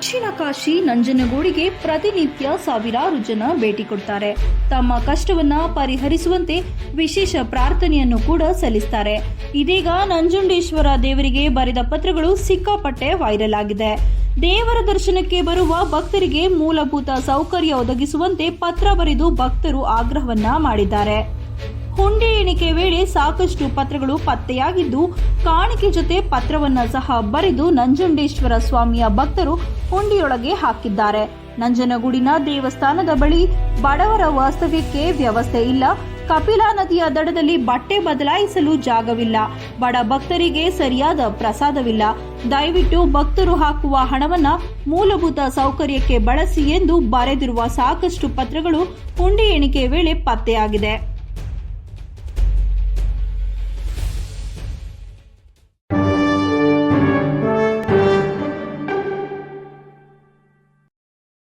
ದಕ್ಷಿಣ ಕಾಶಿ ನಂಜನಗೂಡಿಗೆ ಪ್ರತಿನಿತ್ಯ ಸಾವಿರಾರು ಜನ ಭೇಟಿ ಕೊಡ್ತಾರೆ. ತಮ್ಮ ಕಷ್ಟವನ್ನ ಪರಿಹರಿಸುವಂತೆ ವಿಶೇಷ ಪ್ರಾರ್ಥನೆಯನ್ನು ಕೂಡ ಸಲ್ಲಿಸ್ತಾರೆ. ಇದೀಗ ನಂಜುಂಡೇಶ್ವರ ದೇವರಿಗೆ ಬರೆದ ಪತ್ರಗಳು ಸಿಕ್ಕಾಪಟ್ಟೆ ವೈರಲ್ ಆಗಿದೆ. ದೇವರ ದರ್ಶನಕ್ಕೆ ಬರುವ ಭಕ್ತರಿಗೆ ಮೂಲಭೂತ ಸೌಕರ್ಯ ಒದಗಿಸುವಂತೆ ಪತ್ರ ಬರೆದು ಭಕ್ತರು ಆಗ್ರಹವನ್ನ ಮಾಡಿದ್ದಾರೆ. ಹುಂಡಿ ಎಣಿಕೆ ವೇಳೆ ಸಾಕಷ್ಟು ಪತ್ರಗಳು ಪತ್ತೆಯಾಗಿದ್ದು, ಕಾಣಿಕೆ ಜೊತೆ ಪತ್ರವನ್ನ ಸಹ ಬರೆದು ನಂಜುಂಡೇಶ್ವರ ಸ್ವಾಮಿಯ ಭಕ್ತರು ಹುಂಡಿಯೊಳಗೆ ಹಾಕಿದ್ದಾರೆ. ನಂಜನಗೂಡಿನ ದೇವಸ್ಥಾನದ ಬಳಿ ಬಡವರ ವಾಸ್ತವ್ಯಕ್ಕೆ ವ್ಯವಸ್ಥೆ ಇಲ್ಲ. ಕಪಿಲಾ ನದಿಯ ದಡದಲ್ಲಿ ಬಟ್ಟೆ ಬದಲಾಯಿಸಲು ಜಾಗವಿಲ್ಲ. ಬಡ ಭಕ್ತರಿಗೆ ಸರಿಯಾದ ಪ್ರಸಾದವಿಲ್ಲ. ದಯವಿಟ್ಟು ಭಕ್ತರು ಹಾಕುವ ಹಣವನ್ನ ಮೂಲಭೂತ ಸೌಕರ್ಯಕ್ಕೆ ಬಳಸಿ ಎಂದು ಬರೆದಿರುವ ಸಾಕಷ್ಟು ಪತ್ರಗಳು ಹುಂಡಿ ಎಣಿಕೆ ವೇಳೆ ಪತ್ತೆಯಾಗಿದೆ.